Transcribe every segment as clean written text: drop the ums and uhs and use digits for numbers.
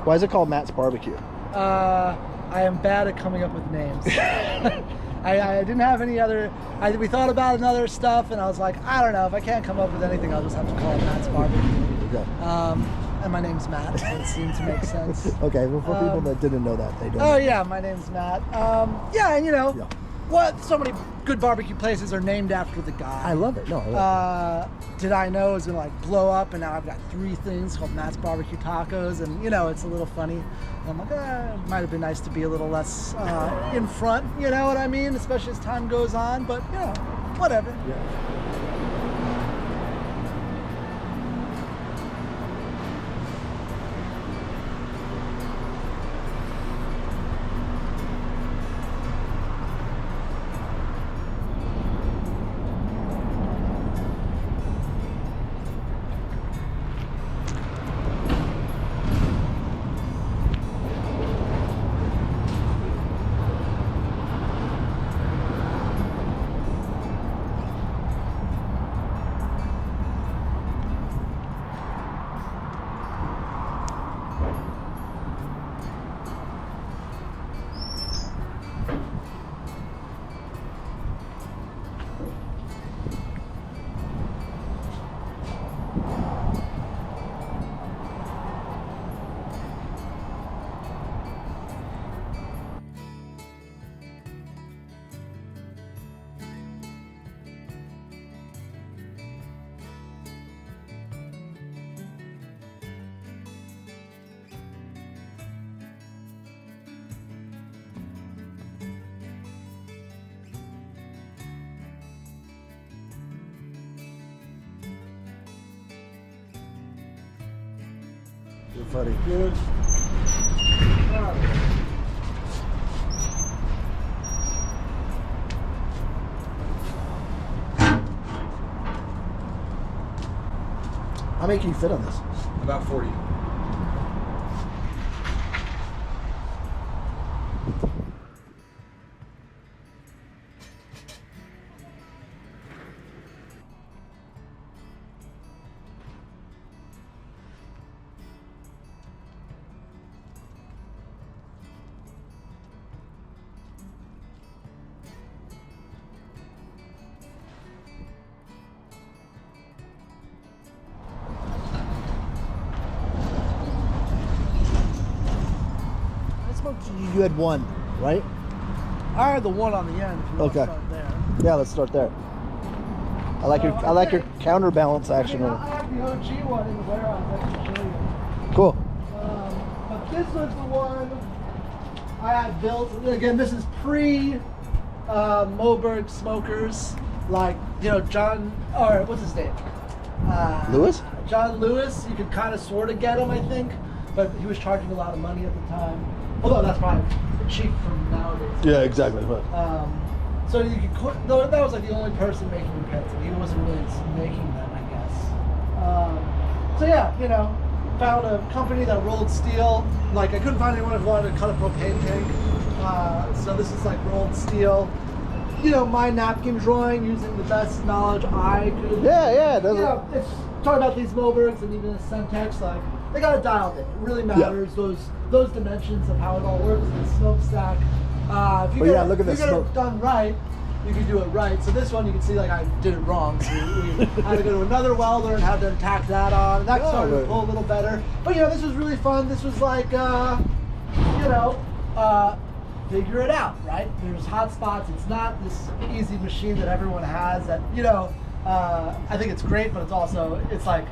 Why is it called Matt's Barbecue? I am bad at coming up with names. I didn't have any other. We thought about another stuff, and I was like, I don't know. If I can't come up with anything, I'll just have to call it Matt's Barbecue. Okay. And my name's Matt, so it seemed to make sense. Okay, well, for people that didn't know that, they don't. Oh yeah, my name's Matt. Yeah, and you know, what? So many good barbecue places are named after the guy. I love it. No, I love it. Did I know it was gonna like blow up, and now I've got 3 things called Matt's Barbecue Tacos, and you know, it's a little funny. And I'm like, it might have been nice to be a little less in front. You know what I mean? Especially as time goes on, but you know, whatever. Yeah. You're funny. Good. How many can you fit on this? About 40. You had one, right? I had the one on the end. If you want to Okay. start there. Yeah, let's start there. I like your counterbalance action. I have the OG one in the warehouse. I can show you. Cool. But this was the one I had built. Again, this is pre Moberg smokers, like, you know, John, or what's his name? Lewis? John Lewis. You could kind of sort of get him, I think, but he was charging a lot of money at the time. Although that's probably cheap from nowadays. Yeah, exactly. So you could, that was like the only person making pets, and he wasn't really making them, I guess. So yeah, you know, found a company that rolled steel. Like, I couldn't find anyone who wanted to cut a propane tank. So this is like rolled steel. You know, my napkin drawing using the best knowledge I could. Yeah. You know, it's talking about these Mobergs and even the Centex, like, they got it dialed in. It really matters, those dimensions of how it all works in the smokestack. If you get it done right, you can do it right. So this one, you can see, like, I did it wrong. So we had to go to another welder and have them tack that on. And that started to pull a little better. But, you know, this was really fun. This was like, you know, figure it out, right? There's hot spots. It's not this easy machine that everyone has that, you know, I think it's great, but it's also, it's like,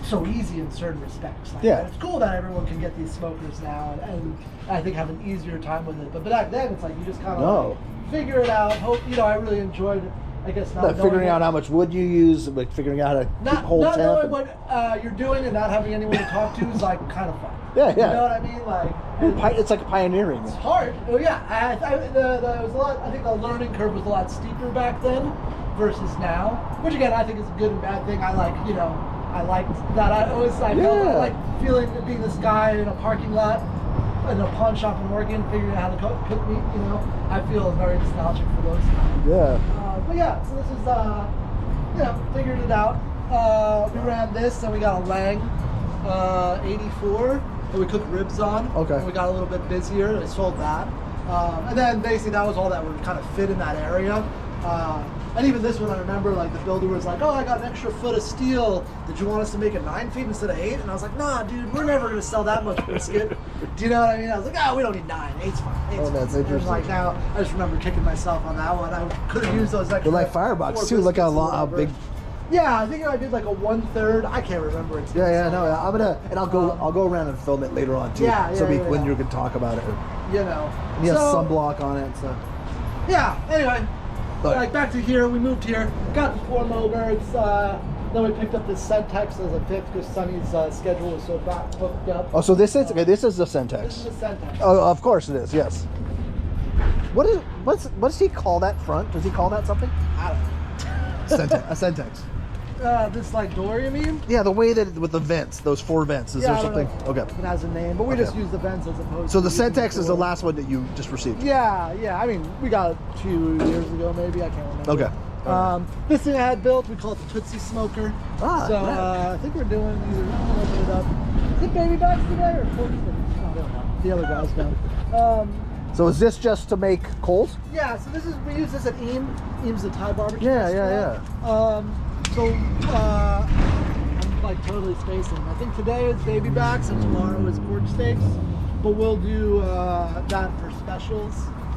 so easy in certain respects. Like, yeah. It's cool that everyone can get these smokers now and I think have an easier time with it. But back then, it's like you just kind of like, figure it out. Hope, you know, I really enjoyed it. I guess not figuring out how much wood you use, like figuring out how to hold temp. Not knowing what you're doing and not having anyone to talk to is like kind of fun. Yeah. You know what I mean? Like, it's like pioneering. It's hard. Oh yeah. It was a lot. I think the learning curve was a lot steeper back then versus now. Which again, I think is a good and bad thing. I like, you know, I liked that. I like feeling being this guy in a parking lot in a pawn shop in Oregon, figuring out how to cook meat. You know, I feel very nostalgic for those times. Yeah. But yeah, so this is you know, figured it out. We ran this, and we got a Lang 84. that we cooked ribs on. Okay. And we got a little bit busier. I sold that. And then basically that was all that would kind of fit in that area. And even this one, I remember like the builder was like, oh, I got an extra foot of steel. Did you want us to make it 9 feet instead of 8? And I was like, nah, dude, we're never going to sell that much brisket. Do you know what I mean? I was like, we don't need 9. 8's fine. 8's Oh, that's fine. interesting. And like now, I just remember kicking myself on that one. I could have used those extra. They're like firebox too. Look how long, how big. Yeah, I think I did like a 1/3. I can't remember it. Yeah, no, I'm gonna, and I'll go around and film it later on too. When you can talk about it. You know. And you have sunblock on it and stuff. Yeah. Anyway, like back to here. We moved here. Got the 4 Mobergs. Then we picked up this Centex as a 5th because Sonny's schedule was so booked up. Oh, so this is okay. This is the Centex. This is the Centex. Oh, of course it is. Yes. What does he call that front? Does he call that something? I don't know. A Centex. This like door, you mean? Yeah, the way that with the vents, those 4 vents. Is there something? Okay. It has a name, but we just use the vents as opposed. So to the Centex is the last one that you just received. Yeah. I mean, we got it 2 years ago, maybe. I can't remember. Okay. This thing I had built, we call it the Tootsie Smoker. So I think we're doing either. I'll open it up. Is it baby backs today or pork sticks? I don't know. The other guys know. So is this just to make coals? Yeah. So we use this at Eam. Eam's the Thai barbecue. Yeah. I'm like totally spacing. I think today is baby backs and tomorrow is pork steaks. But we'll do that for specials.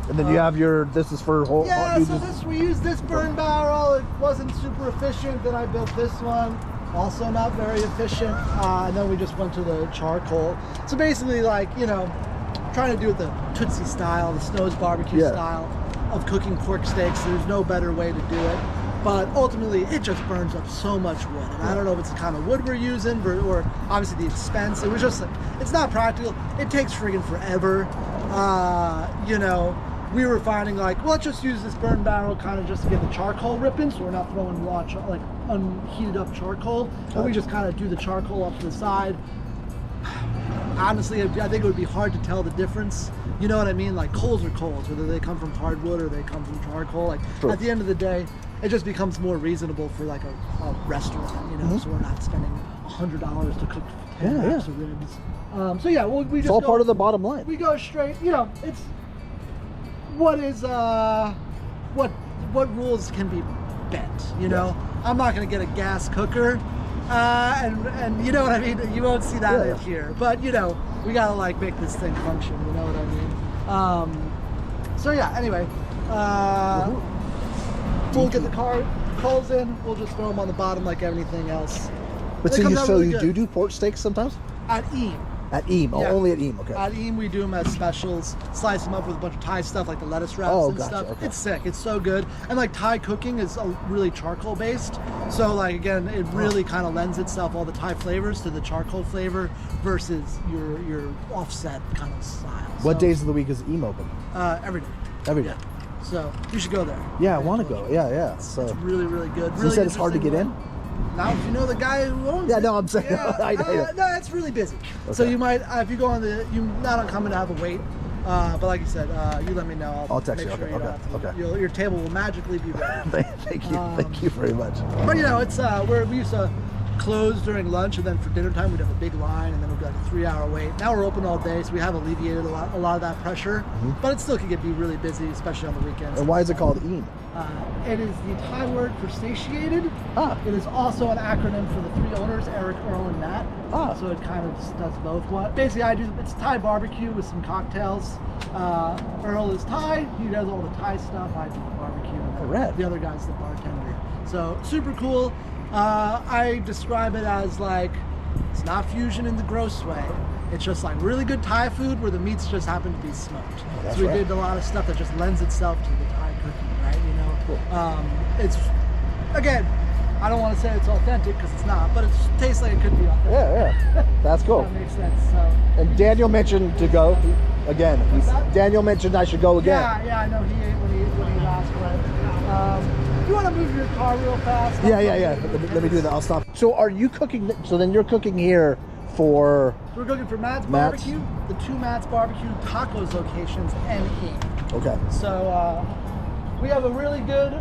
And then you have this is for whole. Yeah, so we used this burn barrel. It wasn't super efficient. Then I built this one, also not very efficient. And then we just went to the charcoal. So basically, like, trying to do it the Tootsie style, the Snow's barbecue style of cooking pork steaks. There's no better way to do it. But ultimately, it just burns up so much wood. And I don't know if it's the kind of wood we're using or obviously the expense. It was just, it's not practical. It takes friggin' forever. We were finding like, well, let's just use this burn barrel kind of just to get the charcoal ripping, so we're not throwing raw, like unheated up charcoal. And we just kind of do the charcoal up to the side. Honestly, I think it would be hard to tell the difference. You know what I mean? Like coals are coals, whether they come from hardwood or they come from charcoal. Like at the end of the day, it just becomes more reasonable for like a restaurant, so we're not spending $100 to cook 10 packs of ribs. We just it's all part of the bottom line. We go straight, it's what rules can be bent, I'm not going to get a gas cooker and you know what I mean, you won't see that in here, but we got to like make this thing function, you know what I mean. Anyway, we'll get the coals in, we'll just throw them on the bottom like everything else. But you do pork steaks sometimes? At Eam. At Eam, only at Eam, okay. At Eam, we do them as specials, slice them up with a bunch of Thai stuff like the lettuce wraps and stuff. Okay. It's sick, it's so good. And like Thai cooking is really charcoal based. So like, again, it really kind of lends itself, all the Thai flavors, to the charcoal flavor versus your offset kind of style. What days of the week is Eam open? Every day. Every day. Yeah. So you should go there. Yeah, I want to go. Yeah. So it's really, really good. So you said it's hard to get in? Now, if you know the guy who owns it. Yeah, no, I'm saying. No, it's really busy. Okay. So you might, if you go on you're not uncommon to have a wait. But like you said, you let me know. I'll text you. Okay. Your table will magically be ready. Thank you very much. But it's we used to close during lunch, and then for dinner time we'd have a big line, and then it'd be like a 3-hour wait. Now we're open all day, so we have alleviated a lot of that pressure. But it still can be really busy, especially on the weekends. And why is it called Eam? It is the Thai word for satiated. It is also an acronym for the 3 owners, Eric, Earl, and Matt. So it kind of just does both. Basically, it's Thai barbecue with some cocktails. Earl is Thai. He does all the Thai stuff. I do the barbecue. And the other guy's the bartender. So super cool. I describe it as like, it's not fusion in the gross way. It's just like really good Thai food where the meats just happen to be smoked. So we did a lot of stuff that just lends itself to the Thai cooking, right? Cool. It's, again, I don't want to say it's authentic because it's not, but it tastes like it could be authentic. Yeah. That's cool. That makes sense. So. And Daniel mentioned to go again. Daniel mentioned I should go again. Yeah, I know he ate when he last went. You want to move your car real fast? Yeah. Let me do that. I'll stop. So are you cooking? So then you're cooking here for? We're cooking for Matt's Barbecue, the 2 Matt's Barbecue Tacos locations, NE. Okay. So We have a really good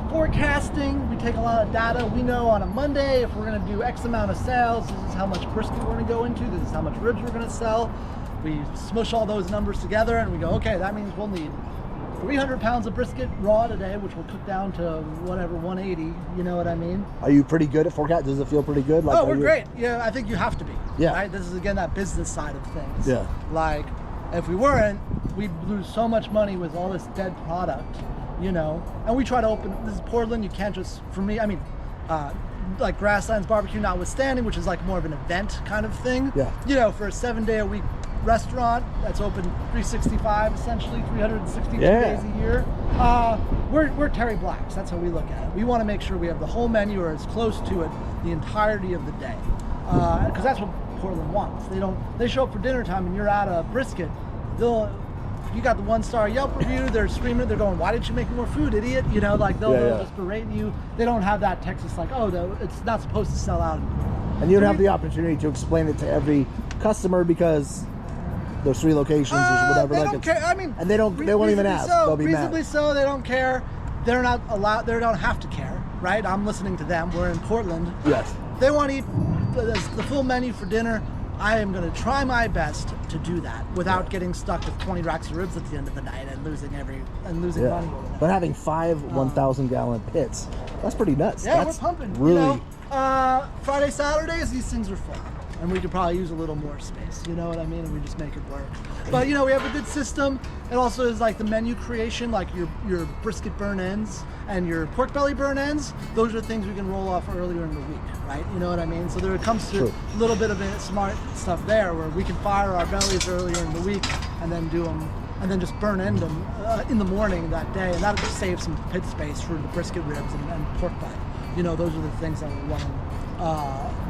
forecasting. We take a lot of data. We know on a Monday if we're going to do X amount of sales, this is how much brisket we're going to go into, this is how much ribs we're going to sell. We smush all those numbers together and we go, okay, that means we'll need 300 pounds of brisket raw today, which will cook down to whatever, 180, you know what I mean? Are you pretty good at forecast? Does it feel pretty good? Like, oh, we're great. Yeah, I think you have to be. Yeah. Right? This is, again, that business side of things. Yeah. Like, if we weren't, we'd lose so much money with all this dead product, you know? And we try to open, this is Portland, you can't just, for me, I mean, like Grasslands Barbecue notwithstanding, which is like more of an event kind of thing. Yeah. You know, for a 7-day-a-week restaurant that's open 365 essentially 362 days a year, we're Terry Blacks. That's how we look at it. We want to make sure we have the whole menu or as close to it the entirety of the day, because that's what Portland wants. They show up for dinner time and you're out of brisket, you got the 1-star Yelp review, they're screaming, they're going, why didn't you make more food, idiot? You know, like they'll just berate you. They don't have that Texas like, oh, it's not supposed to sell out. And you don't have the opportunity to explain it to every customer because there's 3 locations or whatever. They don't care. I mean, and they won't even ask. They'll be reasonably mad. so, they don't care. They're not allowed. They don't have to care, right? I'm listening to them. We're in Portland. Yes. They want to eat the full menu for dinner. I am going to try my best to do that without getting stuck with 20 racks of ribs at the end of the night and losing money. But having 5 1,000-gallon pits, that's pretty nuts. Yeah, that's we're pumping. Really. You know, Friday, Saturdays, these things are full. And we could probably use a little more space, you know what I mean? And we just make it work. But, you know, we have a good system. It also is like the menu creation, like your brisket burn ends and your pork belly burn ends. Those are things we can roll off earlier in the week, right? You know what I mean? So there comes to a little bit of smart stuff there where we can fire our bellies earlier in the week and then do them, and then just burn end them in the morning that day. And that'll just save some pit space for the brisket ribs and pork butt. You know, those are the things that we're running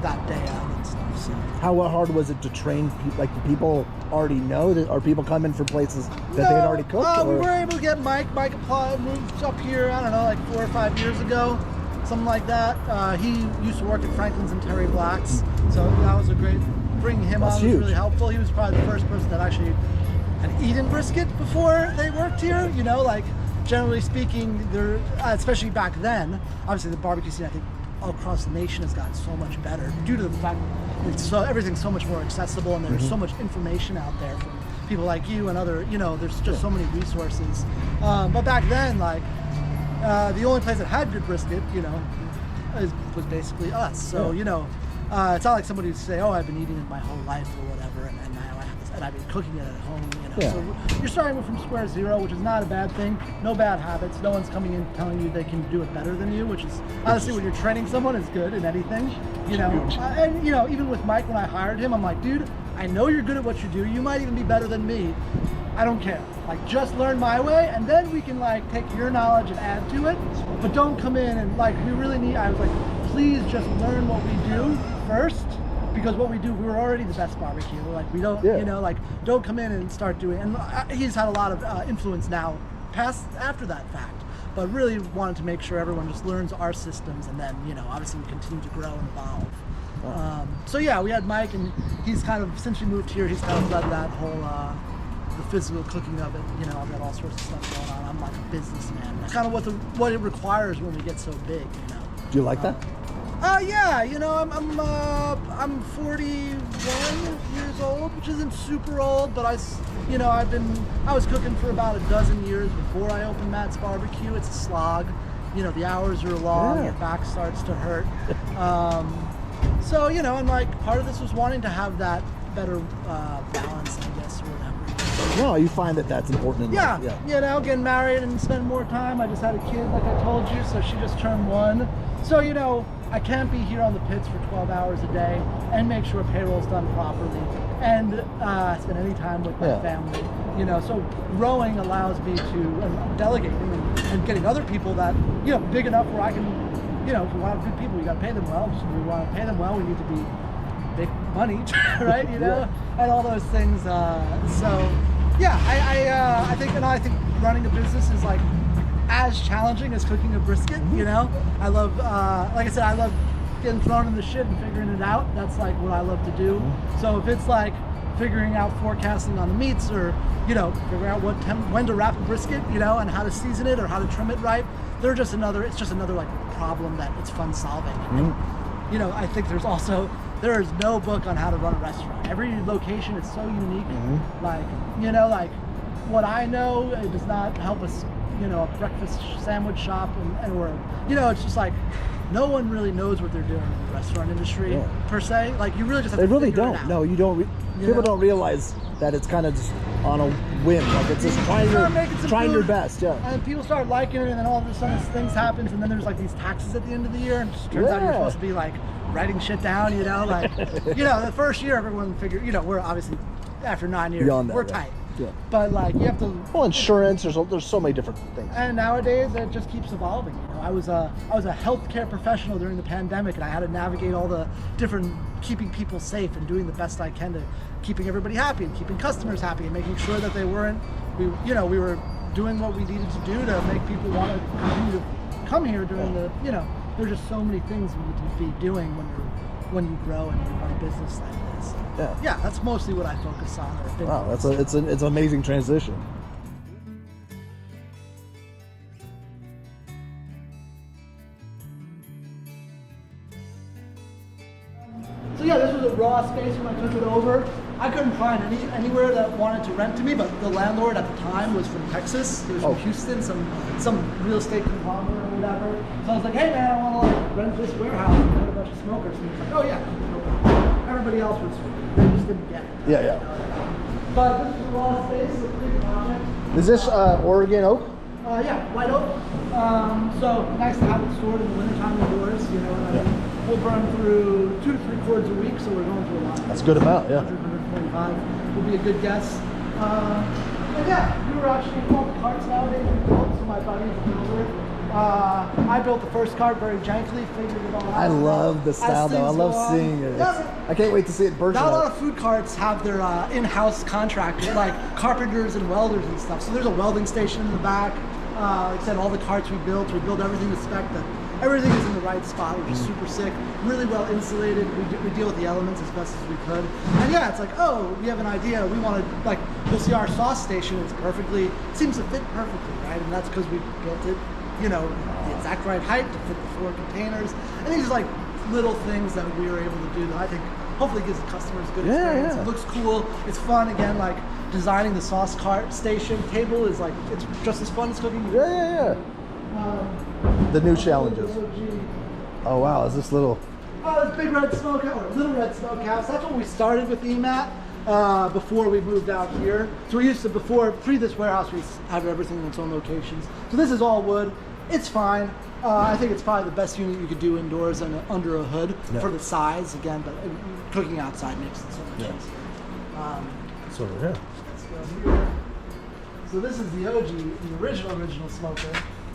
that day out and stuff. So. How hard was it to train people? Like, do people already know that? Are people coming from places that they had already cooked? We were able to get Mike. Mike moved up here, I don't know, like 4 or 5 years ago, something like that. He used to work at Franklin's and Terry Black's, so that was a great, bringing him on was really helpful. He was probably the first person that actually had eaten brisket before they worked here, you know, like generally speaking, there, especially back then, obviously the barbecue scene, I think, all across the nation has gotten so much better due to the fact that everything's so much more accessible and there's so much information out there from people like you and other, you know, there's just so many resources. But back then, like, the only place that had good brisket, you know, was basically us. So, you know, it's not like somebody would say, oh, I've been eating it my whole life or whatever, and now I have this, and I've been cooking it at home, you know. So you're starting from square zero, which is not a bad thing. No bad habits. No one's coming in telling you they can do it better than you, which is honestly when you're training someone is good in anything, you know. And you know, even with Mike, when I hired him, I'm like, dude, I know you're good at what you do. You might even be better than me. I don't care. Like, just learn my way, and then we can like take your knowledge and add to it. But don't come in and like, we really need. I was like, please just learn what we do first. Because what we do, we're already the best barbecue. Like, we don't, you know, like, don't come in and start doing, and he's had a lot of influence now after that fact, but really wanted to make sure everyone just learns our systems, and then, you know, obviously we continue to grow and evolve. So yeah, we had Mike, and he's kind of, since we moved here, he's kind of led that whole, the physical cooking of it, you know, I've got all sorts of stuff going on. I'm like a businessman. That's kind of what it requires when we get so big, you know. Do you like that? Yeah, you know, I'm 41 years old, which isn't super old, but I was cooking for about a dozen years before I opened Matt's Barbecue. It's a slog, you know, the hours are long, your back starts to hurt. So, you know, and like part of this was wanting to have that better balance, I guess, or whatever. No, you find that that's important in life. Yeah, you know, getting married and spending more time. I just had a kid, like I told you, so she just turned 1. So, you know, I can't be here on the pits for 12 hours a day and make sure payroll's done properly and spend any time with my family. You know, so growing allows me to delegating and getting other people that, you know, big enough where I can, you know, if we want good people, you got to pay them well. If we want to pay them well, we need to be big money, right? You know, and all those things. So, yeah, I think running a business is like as challenging as cooking a brisket, you know. I love, like I said, I love getting thrown in the shit and figuring it out. That's like what I love to do. So if it's like figuring out forecasting on the meats, or figuring out when to wrap a brisket, and how to season it or how to trim it right. It's just another like problem that it's fun solving. And, I think there is no book on how to run a restaurant. Every location is so unique. Like what I know, it does not help us, a breakfast sandwich shop or it's just like no one really knows what they're doing in the restaurant industry per se. Like you really just have to figure it out. No, you don't. People don't realize that it's kind of just on a whim. Like it's just trying your best. Yeah. And people start liking it, and then all of a sudden things happens, and then there's like these taxes at the end of the year, and it just turns out you're supposed to be like writing shit down. Like the first year everyone figured. We're obviously after 9 years we're tight. Yeah. But like you have to. Well, insurance. There's so many different things. And nowadays it just keeps evolving. I was a healthcare professional during the pandemic, and I had to navigate all the different keeping people safe and doing the best I can to keeping everybody happy and keeping customers happy and making sure that we were doing what we needed to do to make people want to continue to come here during the. There's just so many things we need to be doing when you grow and you run a business like this. Yeah, that's mostly what I focus on. Wow, it's an amazing transition. So yeah, this was a raw space when I took it over. I couldn't find anywhere that wanted to rent to me, but the landlord at the time was from Texas. He was from Houston, some real estate conglomerate or whatever. So I was like, hey man, I want to rent this warehouse and put a bunch of smokers. And he was like, oh yeah. Everybody else was, they just didn't get it. Yeah. But this is a raw space, it's a big project. Is this Oregon oak? Yeah, white oak. So nice to have it stored in the wintertime indoors, We'll burn through 2 to 3 quarts a week, so we're going through a lot. That's a good amount, 125 will be a good guess. And yeah, we were actually all the carts nowadays we built, so my buddy's a builder. I built the first cart very jankily, figured it all out. I love the style though. I love seeing it. I can't wait to see it in person. Not a lot of food carts have their in-house contractors, like carpenters and welders and stuff. So there's a welding station in the back. Like I said, all the carts we built everything to spec. Everything is in the right spot, which is super sick. Really well insulated. We deal with the elements as best as we could. And yeah, it's like, we have an idea. We want to, you'll see our sauce station. It seems to fit perfectly, right? And that's because we built it, the exact right height to fit the 4 containers. And these are little things that we were able to do that I think hopefully gives the customers a good experience. It looks cool. It's fun. Again, designing the sauce cart station table is it's just as fun as cooking. The new challenges. Oh wow, is this little? Oh, this big red smokehouse, or little red smokehouse. That's what we started with EMAT before we moved out here. So we used to, pre this warehouse, we had everything in its own locations. So this is all wood. It's fine. I think it's probably the best unit you could do indoors and under a hood for the size again. But cooking outside makes it so much easier. It's over here. Let's go here. So this is the OG, the original smoker.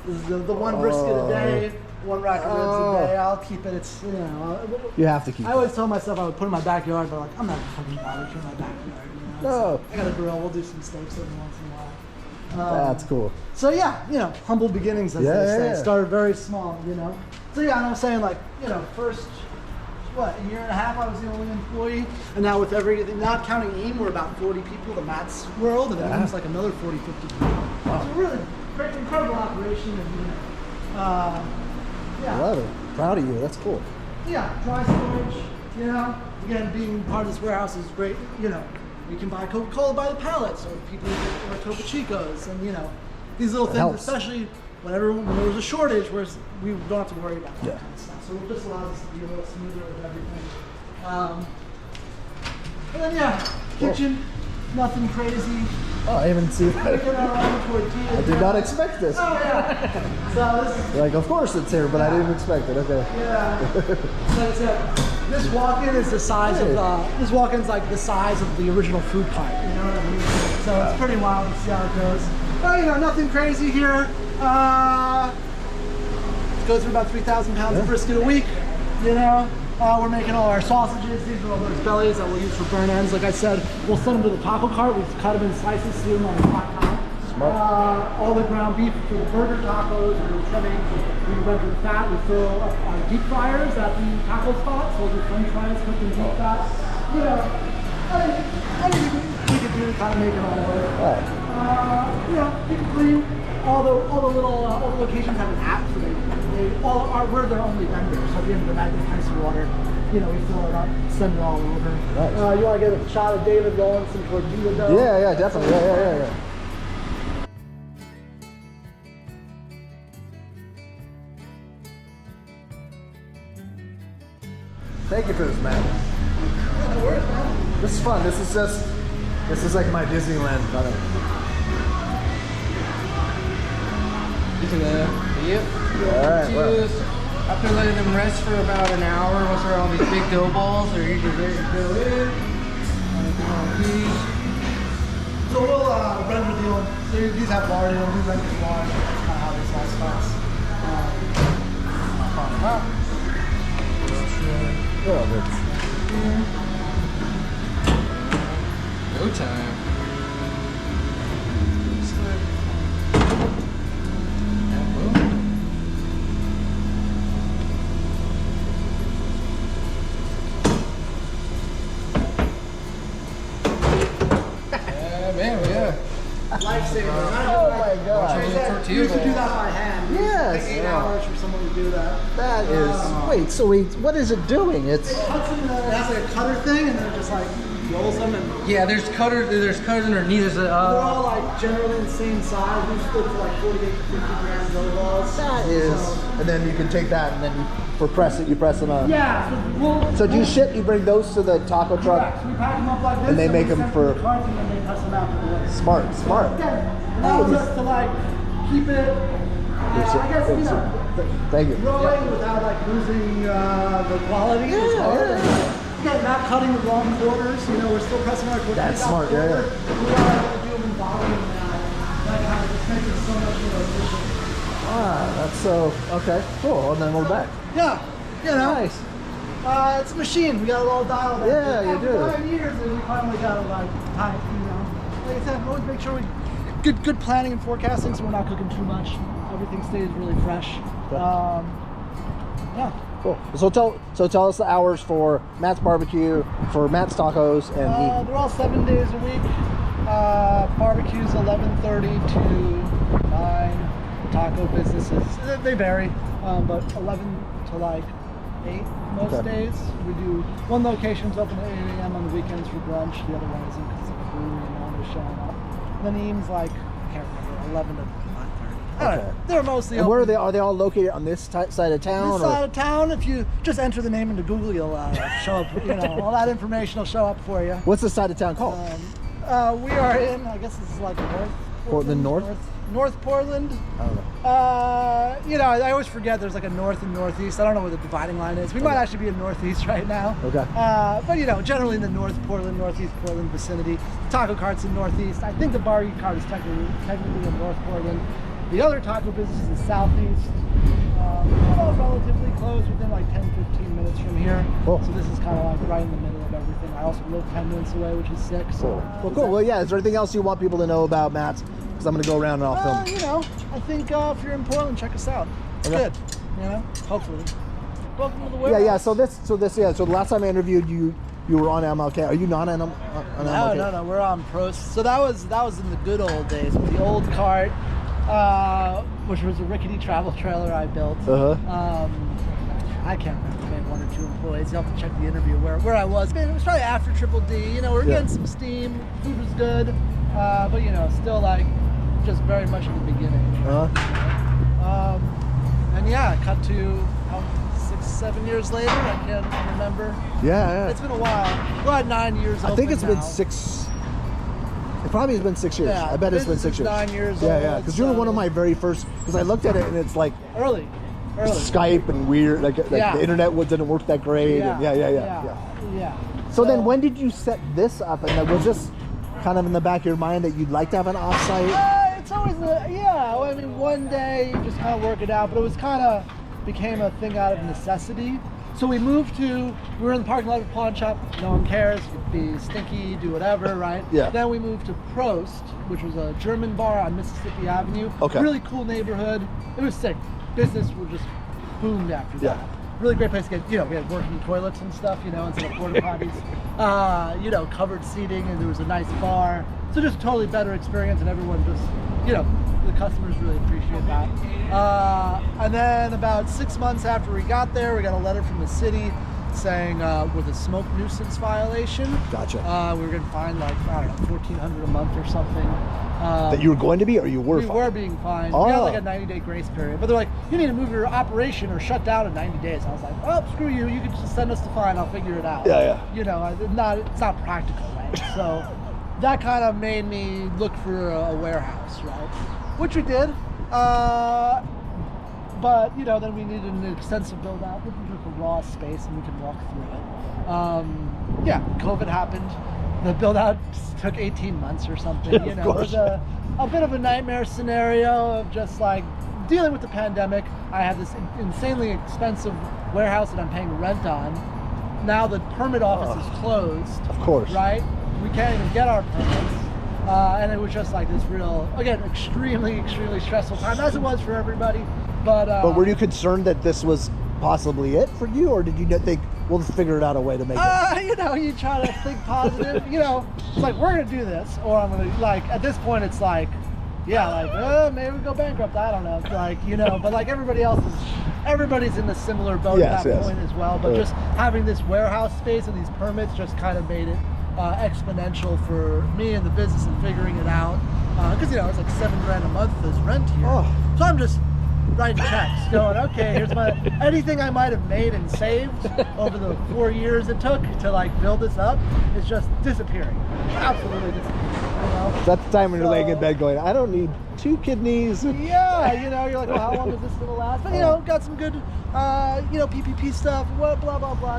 This is the one brisket a day, 1 rack of ribs a day. I'll keep it. It's you have to keep. I always tell myself I would put it in my backyard, but I'm not fucking bothered in my backyard. No. I got a grill. We'll do some steaks every once in a while. That's cool. So yeah, humble beginnings as they say. Started very small, So yeah, and I was saying first. A year and a half I was the only employee, and now with everything, not counting EAM, we're about 40 people, the Matt's world, and EAM's another 40, 50 people. Wow. So really, great, incredible operation, and I love it. Proud of you. That's cool. Yeah, dry storage, again, being part of this warehouse is great, you can buy Coca-Cola by the pallets, or people or Topo Chicos, and these little things, especially when there was a shortage, where we don't have to worry about that kind of stuff. So it just allows us to be a little smoother with everything. And then kitchen, nothing crazy. Oh, I haven't seen that. Making our own tortillas. I did not expect this. Oh yeah. So this is of course it's here, but I didn't expect it. Okay. Yeah. Like I said, this walk-in is the size of this walk-in's the size of the original food cart. You know what I mean? So it's pretty wild to see how it goes. But nothing crazy here. It goes through about 3,000 pounds of brisket a week. We're making all our sausages. These are all those bellies that we'll use for burn ends. Like I said, we'll send them to the taco cart. We've cut them in slices, sew them on the hot top. All the ground beef for the burger tacos, we're trimming. We render the fat. We fill up our deep fryers at the taco spot. So we'll do French fries cooked in deep fat. anything we could do to kind of make it all work. Right. You know, typically all the locations have an app, so we're their only vendor. So at the end of the night, they price water. You know, we fill it up, send it all over. Nice. You want to get a shot of David rolling some tortilla dough? Yeah, definitely. Yeah. Thank you for this, man. Yeah, no worries, man. This is fun. This is like my Disneyland. Yep. Alright, well. After letting them rest for about an hour, once they're all these big dough balls, they're usually ready to go in. So we'll render the old, these have lard in them, we render the lard, that's kind of how this all starts. No time. Lifesaver. Oh my God. We used to do that by hand. Yes. Like 8 hours for someone to do that. That is. Wait. What is it doing? It cuts in it has like a cutter thing, and then it just like rolls them. And yeah, there's cutters underneath. There's they're all like generally the same size. We split to like 48 to 50 grams dough balls. That is. And then you can take that, and then you press it on a. Yeah. So do you ship? You bring those to the taco truck? Correct. We pack them up like this, and they make we them send for. the carts, and then they press them out to the way. Smart. Yeah. Allows us to like keep it. I guess you know. Thank you. Growing without like losing the quality is hard. Again, not cutting the wrong quarters. You know, we're still pressing our quarters. That's smart. Yeah. We are able to do them in volume now. That kind of just makes it so much more efficient. That's so okay. Cool. And then we're back. Yeah. You know. Nice. It's a machine. We got it all dialed in. Yeah, you do. 5 years, and we finally got it like tight. You know, like I said, always make sure we good planning and forecasting, so we're not cooking too much. Everything stays really fresh. Yeah. Cool. So tell us the hours for Matt's Barbecue, for Matt's Tacos, and they're all 7 days a week. Barbecues 11:30 to 9. Taco businesses they vary, but 11 to like 8 most days. We do one location's open at 8 a.m. on the weekends for brunch. The other one isn't because it's like a brewery and no one was showing up. And then Eames like I can't remember 11 to 9:30. Okay. They're mostly and open. where are they? Are they all located on this side of town? This side of town. If you just enter the name into Google, you'll show up. You know, all that information will show up for you. What's the side of town called? We are in. I guess this is like Portland North. North Portland. I don't know. You know, I always forget there's like a north and northeast. I don't know where the dividing line is. We might actually be in northeast right now. Okay. But you know, generally in the North Portland, Northeast Portland vicinity. Taco cart's in northeast. I think the barbecue cart is technically in North Portland. The other taco business is in southeast. We're all relatively close, within like 10-15 minutes from here. Cool. So this is kind of like right in the middle of everything. I also live 10 minutes away, which is 6. Cool. Cool. Well, yeah. Is there anything else you want people to know about Matt's? Because I'm going to go around and I'll film. You know, I think if you're in Portland, check us out. It's good. You know, hopefully. Welcome to the warehouse. Yeah. So the last time I interviewed you, you were on MLK. Are you not on MLK? No. We're on Prost. So that was in the good old days with the old cart, which was a rickety travel trailer I built. I can't remember. Maybe 1 or 2 employees. You'll have to check the interview where I was. It was probably after Triple D. You know, we were getting some steam. Food was good, but you know, still like just very much in the beginning. And yeah, cut to 6-7 years later. I can't remember. Yeah. It's been a while. We're at 9 years. I think it's been now. 6. It probably has been 6 years. Yeah, I bet it's been 6 years. 9 years. Yeah. Because you were one of my very first. Because I looked at it and it's like early. Skype and weird. Like the internet didn't work that great. Yeah. So then, when did you set this up? And was this kind of in the back of your mind that you'd like to have an offsite? It's always I mean, one day you just kind of work it out, but it was kind of became a thing out of necessity. So we were in the parking lot of a pawn shop. No one cares. You could be stinky, do whatever, right? Yeah. Then we moved to Prost, which was a German bar on Mississippi Avenue. Okay. Really cool neighborhood. It was sick. Business was just boomed after that. really great place to get, we had working toilets and stuff, instead of porta potties. Covered seating, and there was a nice bar. So just totally better experience, and everyone just, the customers really appreciate that. And then about 6 months after we got there, we got a letter from the city saying with a smoke nuisance violation. Gotcha. We were going to fine like, I don't know, $1,400 a month or something. That you were going to be, or you were fined? We were being fined. We had like a 90-day grace period. But they're like, you need to move your operation or shut down in 90 days. I was like, oh, screw you. You can just send us the fine. I'll figure it out. Yeah. It's not practical, right? So that kind of made me look for a warehouse, right? Which we did. But, then we needed an extensive build out. This was just a raw space, and we could walk through it. COVID happened. The build out took 18 months or something. It was a bit of a nightmare scenario of just like dealing with the pandemic. I have this insanely expensive warehouse that I'm paying rent on. Now the permit office is closed. Of course. Right? We can't even get our permits. And it was just like this real, again, extremely, extremely stressful time, as it was for everybody. But were you concerned that this was possibly it for you, or did you think we'll just figure out a way to make it? You try to think positive. It's like, we're gonna do this, or I'm gonna, like, at this point it's like, maybe we go bankrupt. I don't know. But like everybody's in a similar boat at that point as well. But just having this warehouse space and these permits just kind of made it exponential for me and the business and figuring it out. Because it's like $7,000 a month as rent here. So I'm just writing checks, going, okay, here's anything I might have made and saved over the 4 years it took to like build this up is just disappearing. Absolutely disappearing. That's the time when you're laying in bed going, I don't need 2 kidneys. Yeah, you're like, well, how long is this gonna last? But got some good, PPP stuff, blah blah blah.